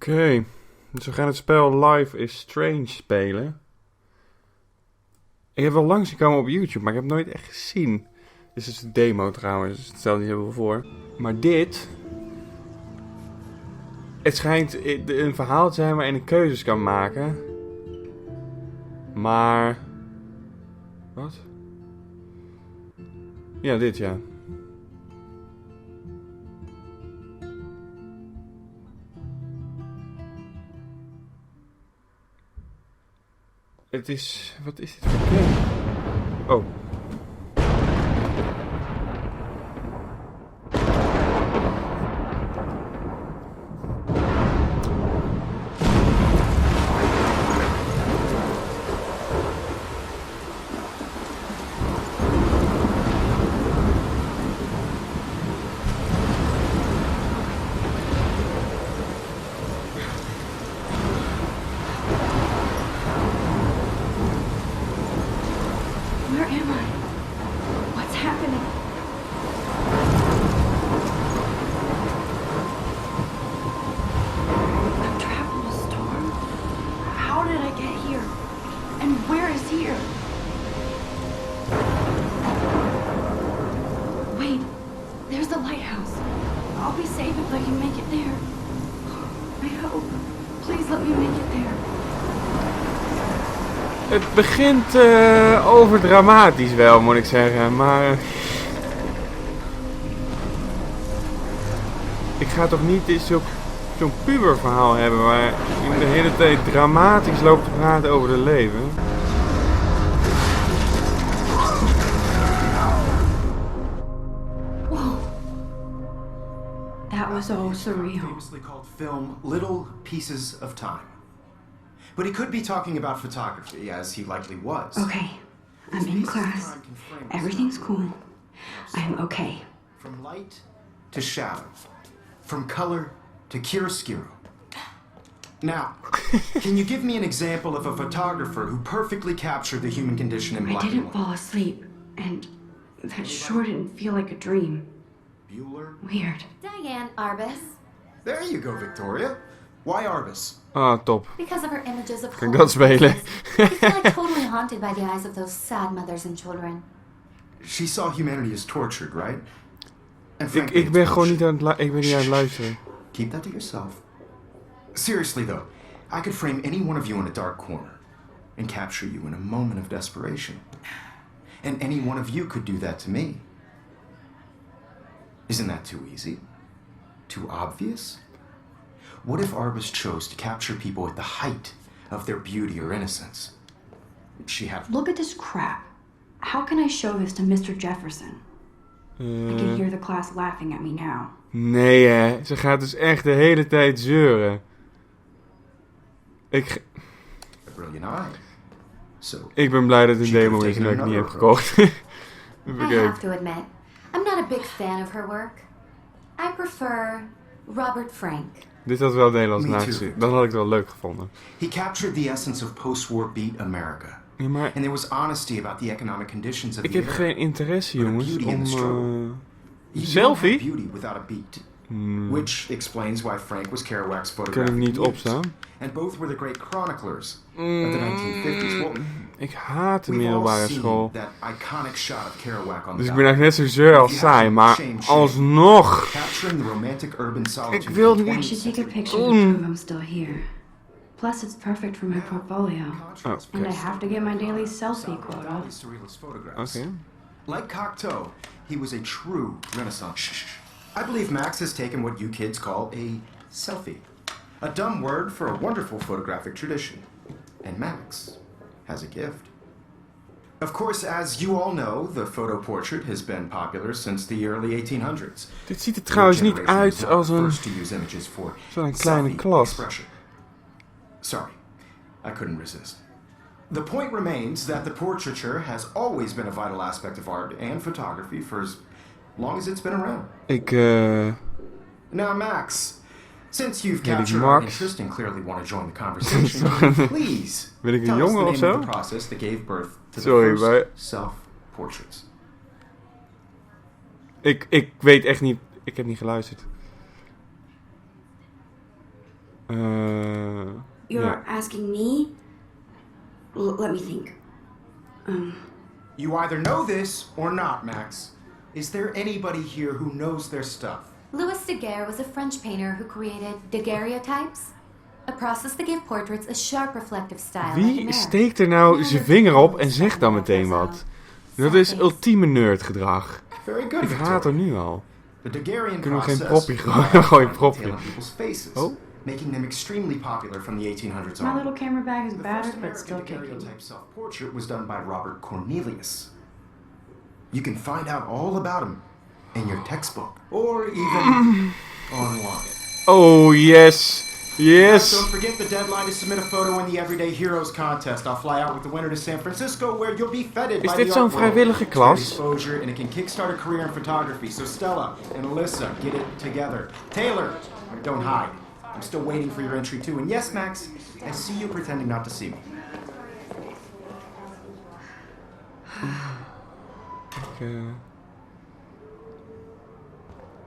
Oké, dus we gaan het spel Life is Strange spelen. Ik heb wel langs gekomen op YouTube, maar ik heb het nooit echt gezien. Dit is een demo trouwens, dus het stelt niet heel veel voor. Maar dit... Het schijnt een verhaal te zijn waarin je keuzes kan maken. Maar... Wat? Ja, dit ja. Het is... Wat is dit voor game? Oh. Where am I? What's happening? I'm trapped in a storm. How did I get here? And where is here? Wait, there's the lighthouse. I'll be safe if I can make it there. I hope. Please let me make it there. Het begint overdramatisch wel, moet ik zeggen, maar... Ik ga toch niet zo'n puberverhaal hebben waar je de hele tijd dramatisch loopt te praten over het leven. Whoa. That was so surreal. Famously called film Little Pieces of Time. But he could be talking about photography, as he likely was. Okay, I'm in class. Everything's cool. I'm okay. From light to shadow. From color to chiaroscuro. Now, can you give me an example of a photographer who perfectly captured the human condition in I black and didn't white? fall asleep, and that sure didn't feel like a dream. Bueller? Weird. Diane Arbus. There you go, Victoria. Why Arbus? Ah, top. Because of her images of Kan ik dat spelen? I feel like totally haunted by the eyes of those sad mothers and children. She saw humanity as tortured, right? And frankly, Ik ben it's gewoon bullshit. niet aan het luisteren. Keep that to yourself. Seriously though, I could frame any one of you in a dark corner and capture you in a moment of desperation. And any one of you could do that to me. Isn't that too easy? Too obvious? What if Arbus chose to capture people at the height of their beauty or innocence? She had... Look at this crap. How can I show this to Mr. Jefferson? I can hear the class laughing at me now. Nee hè, ze gaat dus echt de hele tijd zeuren. A brilliant eye. So, Ik ben blij dat het een She demo could've is en dat ik het taken niet heb another gekocht. Even I kijken. have to admit, I'm not a big fan of her work. I prefer Robert Frank. Dit had wel Nederlands Me too. nagezien. Dan had ik het wel leuk gevonden. he captured the essence of post-war beat America. Ja, maar And there was honesty about the economic conditions of ik the heb era. geen interesse, jongens, beauty in om... the struggle. You don't selfie? have beauty without a beat. Which explains why Frank was Kerouac's Kan photographic hem niet muse. opstaan. And both were the great chroniclers of the 1950s. Well, Ik haat de we've all middelbare seen school. that iconic shot of Kerouac on the Dus ik ben eigenlijk balcony. net zo zeur als zij, maar alsnog. Capturing the romantic urban solitude. Ik wil of the niet- I 20th should take a century. picture to prove I'm still here. Plus, it's perfect for my portfolio. Contrast Oh, And I have to get my daily selfie quota. Dali's surrealist photographs. Oké. Like Cocteau, he was a true Renaissance. I believe Max has taken what you kids call a selfie. A dumb word for a wonderful photographic tradition. And Max has a gift. Of course, as you all know, the photo portrait has been popular since the early 1800s. Dit ziet er trouwens niet Generation was uit not als the een... first to use images for Zo'n kleine selfie klas. expression. Sorry, I couldn't resist. The point remains that the portraiture has always been a vital aspect of art and photography for as long as it's been around. Ik, Now, Max, since you've Weet ik captured our Max? interest and clearly want to join the conversation, please Ben ik een tell us the jongen of name zo? of the process that gave birth to Sorry, the maar- first self-portraits. Ik weet echt niet... Ik heb niet geluisterd. You're asking me? Let me think. You either know this or not, Max. Is there anybody here who knows their stuff? Louis Daguerre was a French painter who created daguerreotypes, a process that gave portraits a sharp reflective style. Wie steekt er nou zijn vinger op en zegt dan meteen wat? Dat is ultieme nerdgedrag. Very good, Ik haat er nu al. The Daguerrean Kunnen we geen process propje gooien? Gooi een propje. on people's faces, Oh. making them extremely popular from the 1800s My on. little camera bag is The battered first but American still kicking. daguerreotype self-portrait was done by Robert Cornelius. You can find out all about him in your textbook or even online. Oh, yes. Don't Yes. forget the deadline to submit a photo in the Everyday Heroes contest. I'll fly out with the winner to San Francisco, where you'll be feted Is by dit the zo'n art world. vrijwillige It's klas? exposure, and it can kickstart a career in photography. So Stella and Alyssa, get it together. Taylor, don't hide. I'm still waiting for your entry too. And yes, Max, I see you pretending not to see me.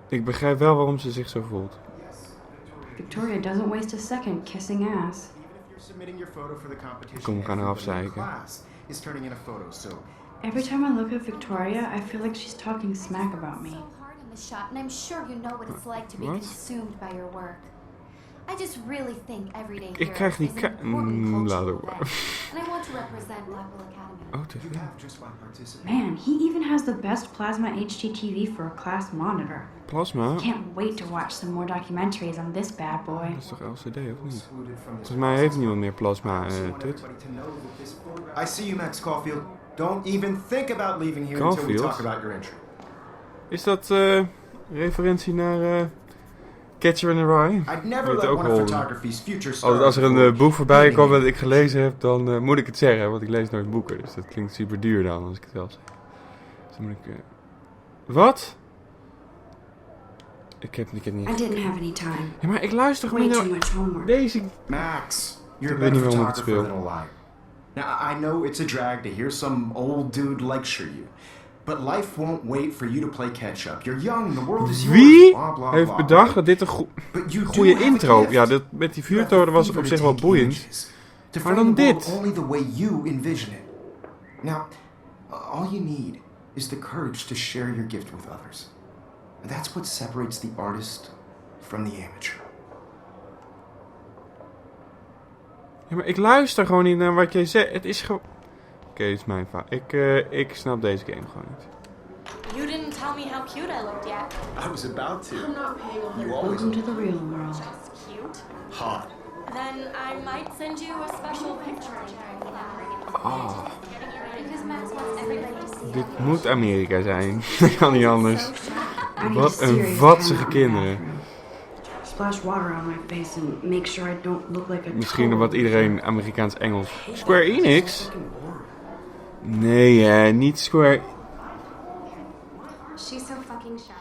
Ik begrijp wel waarom ze zich zo voelt. Victoria doesn't waste a second kissing ass. You're submitting your photo for the competition. Kom, we gaan eraf everybody in zeiken. class is turning in a photo, so Every time I look at Victoria, I feel like she's talking smack about me. So hard in the shot, and I'm sure you know what it's like to be What? consumed by your work. I just really think Everyday Ik Heroes krijg die is an important laat cultural ook maar. event, and I want to represent Blackwell Academy. Oh, tv. you have just by participating. Man, he even has the best plasma HDTV for a class monitor. Plasma? Can't wait to watch some more documentaries on this bad boy. Dat is toch LCD of niet? Excluded from this Volgens mij heeft niemand meer plasma, I just want Tut. everybody to know that this photograph- I see you, Max Caulfield. Don't even think about leaving here until we Caulfield? talk about your entry. Is dat referentie naar Catcher in the Rye? I'd never Weet let ook one wel. of photography's future stars... Altijd als er een avoid boek voorbij filming komt you. dat ik gelezen heb, dan moet ik het zeggen. Want ik lees nooit boeken, dus dat klinkt super duur dan als ik het wel zeg. Dus dan moet ik... Wat? Ik heb niet... I didn't have any time. Ja, maar ik luister gewoon Way niet too naar much homework. deze... Max, you're a Ik weet niet better waarom ik het photographer speel. than a liar. Now, I know it's a drag to hear some old dude lecture you. But life won't wait for you to play catch up. You're young, the world is yours. Wie blah, blah, heeft blah. bedacht dat dit een But you do goede have a intro... gift. Ja, dat, met die vuurtoren was op zich wel boeiend. To Maar frame dan the world dit. only the way you envision it. Now, all you need is the courage to share your gift with others. And that's what separates the artist from the amateur. Ja, maar ik luister gewoon niet naar wat jij zegt. Het is gewoon... Oké, het is mijn fout. Ik snap deze game gewoon niet. You didn't tell me how cute I looked yet. I was about to. I'm not paying all You always Welcome to the real world. Just cute. hot. Then I might send you a special picture during the Because Max wants everybody to see Dit it. moet Amerika zijn. Dat kan niet anders. I need Wat a een serious vatsige camera in the kinderen. bathroom. Splash water on my face and make sure I don't look like a Misschien total omdat iedereen Amerikaans-Engels... Square Enix? Nee, niet Square... She's so fucking shy.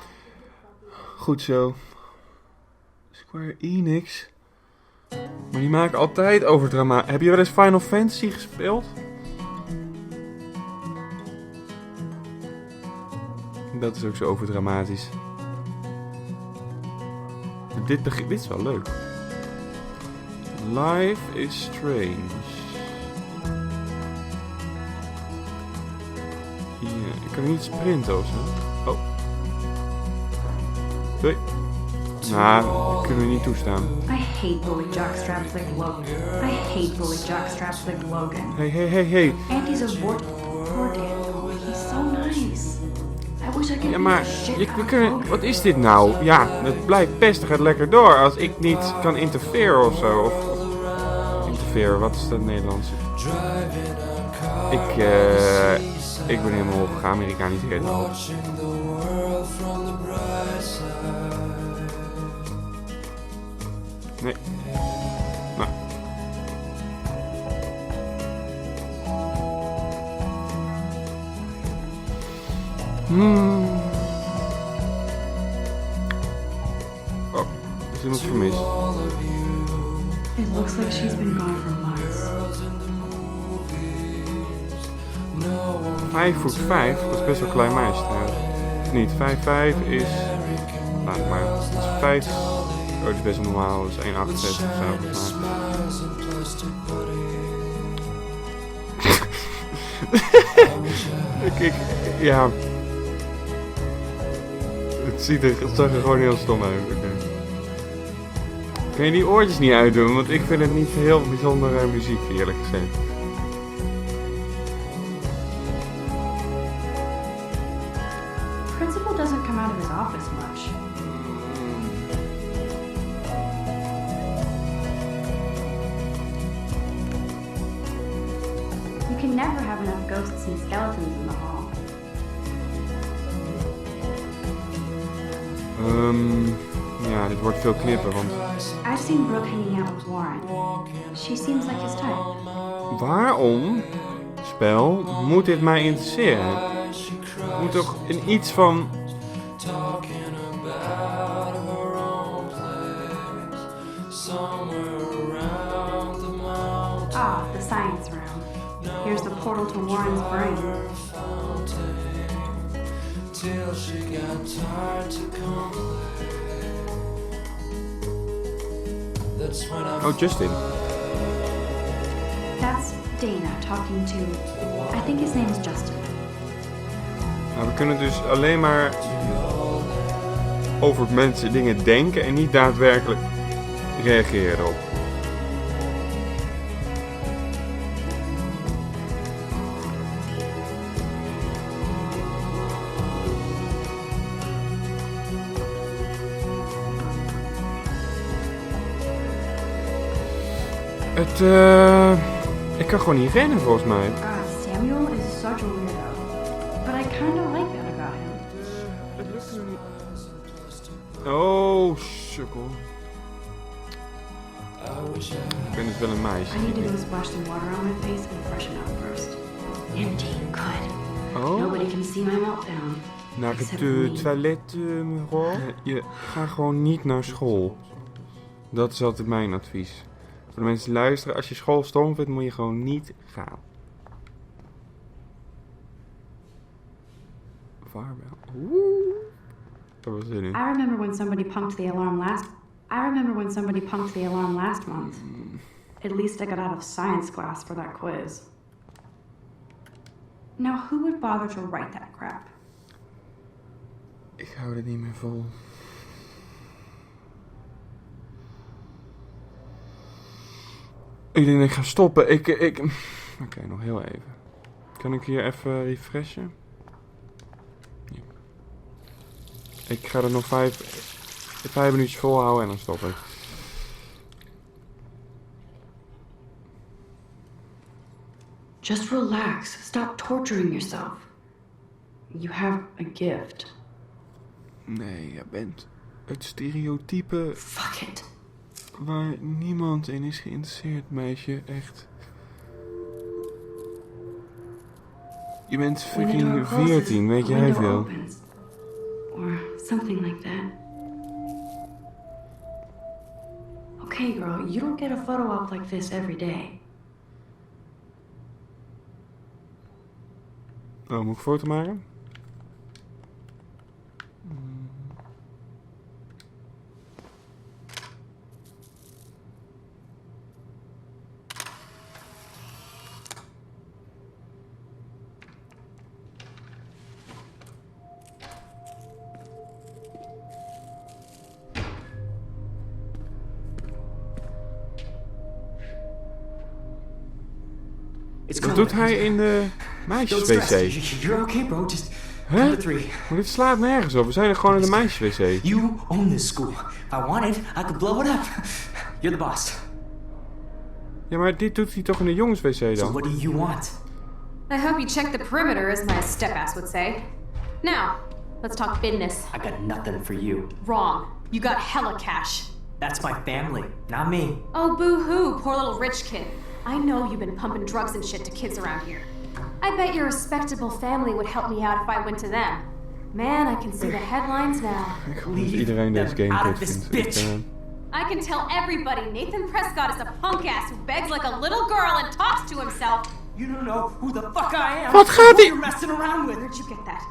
Goed zo. Square Enix? Maar die maken altijd overdrama. Heb je wel eens Final Fantasy gespeeld? Dat is ook zo overdramatisch. Dit is wel leuk. Life is strange. Ja, ik kan niet sprinten of zo. Oh. Doei. Nou, dat kunnen we niet toestaan. I hate bully jockstraps like Logan. I hate bully jockstraps like Logan. Hey. Andy's a poor Daniel. He's so nice. I wish I could Ja, beat maar the shit we out of kunnen... Logan. Wat is dit nou? Ja, het blijft pesten, gaat lekker door. Als ik niet kan interfereren of zo. Of interfereren, wat is dat Nederlands? Ik ben helemaal geamerikaniseerd. Nee. Nou. Oh, is iemand vermist? It looks like she's been gone for months. 5'5", dat is best wel een klein meisje trouwens. Niet, 5'5" is... Laat maar. Het is Oh, het is best wel normaal. Het is 1,68 of zo. Ja. Het zag er gewoon heel stom uit. Okay. Kun je die oortjes niet uitdoen? Want ik vind het niet heel bijzondere muziek, eerlijk gezegd. Principal doesn't come out of his office much. You can never have enough ghosts and skeletons in the hall. Ja, dit wordt veel knippen, want... I've seen Brooke hanging out with Warren. She seems like his type. Waarom, spel, moet dit mij interesseren? Er moet toch in iets van... Ah, the science room. Here's the portal to Warren's brain. Oh, Justin. That's Dana talking to... I think his name is Justin. Nou, we kunnen dus alleen maar over mensen dingen denken en niet daadwerkelijk reageren erop. Ik kan gewoon niet rennen volgens mij. Samuel is such a weirdo. But I kind of like that about him. Het lukt me niet. Oh, sukkel. Ik ben dus wel een meisje. I need to go splash some water on my face and freshen up first. Indeed, good. Oh. Nobody can see my meltdown. Naar het toilet, mevrouw. Je gaat gewoon niet naar school. Dat is altijd mijn advies. Voor de mensen die luisteren, als je school stom vindt, moet je gewoon niet gaan. Vaarwel. Oeh. Dat was er nu. I remember when somebody punked the alarm last month. At least I got out of science class for that quiz. Now, who would bother to write that crap? Ik hou het niet meer vol. Ik denk dat ik ga stoppen. Oké, nog heel even. Kan ik hier even refreshen? Ja. Ik ga er nog 5 minuutjes volhouden en dan stop ik. Just relax. Stop torturing yourself. You have a gift. Nee, jij bent het stereotype Fuck it. waar niemand in is geïnteresseerd, meisje. Echt. Je bent fucking 14, weet jij veel. Opens. Or something like that. Okay, girl, you don't get a photo op like this every day. Oh, moet ik een foto maken? Wat doet hij in de meisjes-wc? You're okay, bro. Just Huh? count to 3. Maar dit slaat nergens op. We zijn er gewoon in de meisjes-wc. You own this school. If I wanted, I could blow it up. You're the boss. Ja, maar dit doet hij toch in de jongens-wc So dan? what do you want? I hope you check the perimeter, as my step-ass would say. Now, let's talk business. I got nothing for you. Wrong. You got hella cash. That's my family, not me. Oh, boo-hoo, poor little rich kid. I know you've been pumping drugs and shit to kids around here. I bet your respectable family would help me out if I went to them. Man, I can see the headlines now. Ik geloof dat iedereen deze game out of kut this vindt. bitch. I can tell everybody Nathan Prescott is a punk ass who begs like a little girl and talks to himself. You don't know who the fuck I am. Wat gaat Who ie? you're messing around with. Where'd you get that?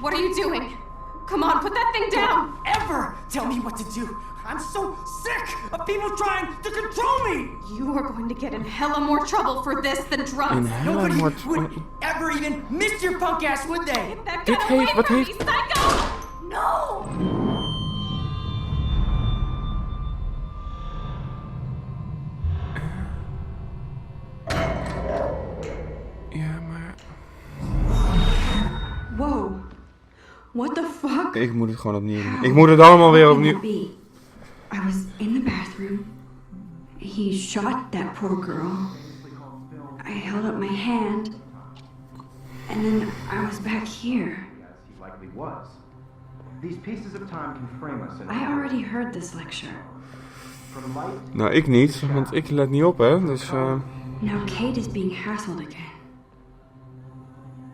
What are you doing? Come on, put that thing down! Don't ever tell me what to do. I'm so sick of people trying to control me! You are going to get in hella more trouble for this than drugs. Nobody would ever even miss your punk ass, would they? That Dit gun away heeft- from wat me, heeft- psycho! No! Ja, maar... Whoa. What the fuck? Ik moet het gewoon opnieuw doen. Ik moet het allemaal weer How can opnieuw... that be? I was in the bathroom. He shot that poor girl. I held up my hand. And then I was back here. He likely was. These pieces of time can frame us in I already heard this lecture. from light. Nou, ik niet, want ik let niet op, hè. Dus, Now Kate is being hassled again.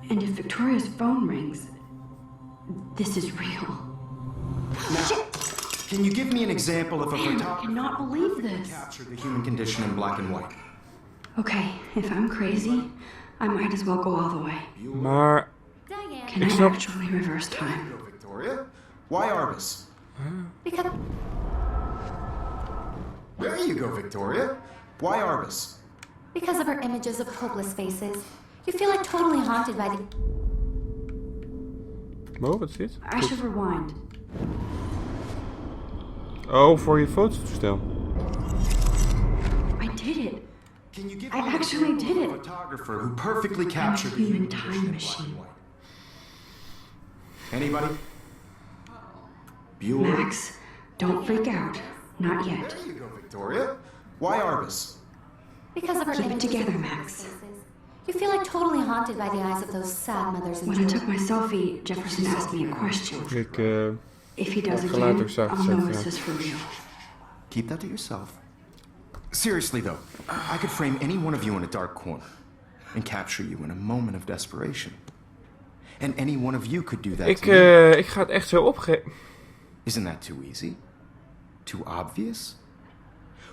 And if Victoria's phone rings, this is real. Can you give me an example of a Man, I photographer cannot believe this. captured the human condition in black and white? Okay, if I'm crazy, I might as well go all the way. maar... Diane. Can Ik I snap- actually reverse time? Victoria? Why Arbus? Because There you go, Victoria. Why Arbus? of her images of hopeless faces, you feel like totally haunted by the... Oh, wat is dit? I should rewind. Oh, voor je fototoestel. I did it. Can you give I me an actually example did of a it. photographer who perfectly captured the human human time condition in black machine. and white? Anybody? Bueller? Max, don't freak out. Not yet. There you go, Victoria. Why Arbus? Because of her Keep it images together, of Max. hopeless faces, you feel like totally haunted by the eyes of those sad mothers and When I children. took my selfie, Jefferson asked me a question. Ik, If he does Ja, geluid again, ook zacht I'll know zetten, this ja. is for real. Keep that to yourself. Seriously, though, I could frame any one of you in a dark corner and capture you in a moment of desperation. And any one of you could do that to me. ik ga het echt zo opgeven. Isn't that too easy? Too obvious?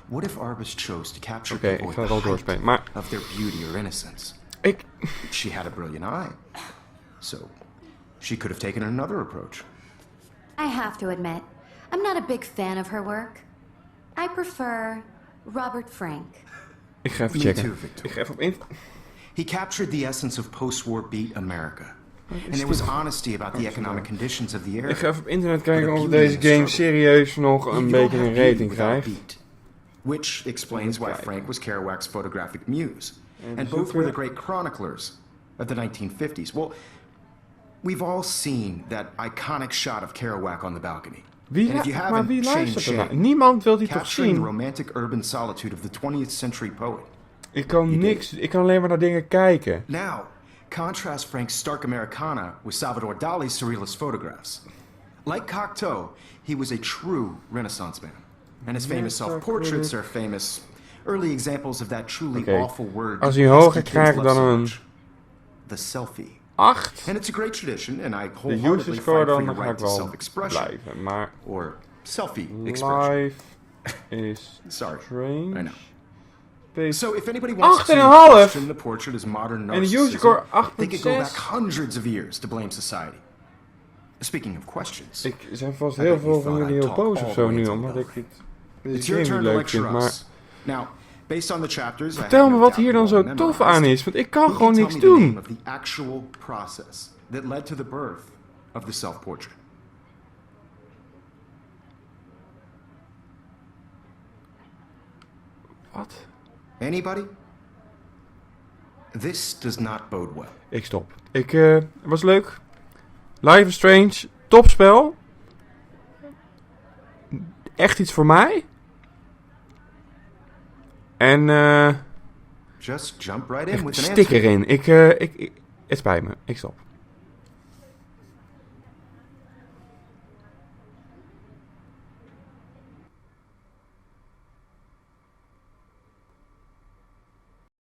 What if Arbus chose to capture Oké, people ik ga at het wel the height doorspelen. Maar of their beauty or innocence? ik... She had a brilliant eye. So, she could have taken another approach. I have to admit, I'm not a big fan of her work. I prefer Robert Frank. Ik ga even Me checken. too, Victor. Ik ga even op in... He captured the essence of post-war beat America. And there was honesty about the economic conditions of the era. Ik ga even op internet kijken of deze game serieus nog een beetje een rating krijgt. Which explains why Frank was Kerouac's photographic muse. And both were the great chroniclers of the 1950s. Well, we've all seen that iconic shot of Kerouac on the balcony. Wie, And if you maar haven't, wie shame, luistert er shame. nou? Niemand wil die toch Capturing the zien? romantic urban solitude of the 20th century poet. Ik kan niks... Ik kan alleen maar naar dingen kijken. Now, contrast Frank's stark Americana with Salvador Dali's surrealist photographs. Like Cocteau, he was a true Renaissance man. And his famous self-portraits are famous early examples of that truly Oké. awful word. Als hij hoger pesky kids krijgt love dan so een much. The selfie. 8. And it's a great tradition, and I De wholeheartedly user score fight for dan your ga ik right to wel self-expression. blijven. Maar Or selfie expression. live is Sorry, I strange. know. Paste. So if anybody wants to 8,5. question the portrait as modern En de user narcissism, score they could go back 8,6. hundreds of years to blame society. Speaking of questions, Er zijn vast I heel bet you veel van thought jullie I'd heel talk boos all of the zo way nu, till omdat the ik it's deze your game turn niet to leuk vind. lecture Maar us. Now, based on the chapters, I vertel have me no wat doubt hier you dan all zo tof memorized. aan is, want ik kan Who gewoon can niks tell me the name doen. of the actual process that led to the birth of the self-portrait? Wat? Anybody? This does not bode well. Ik stop. Het was leuk. Life is Strange, topspel. Echt iets voor mij. En Just jump right in with an stik answer. erin. Het spijt me. Ik stop.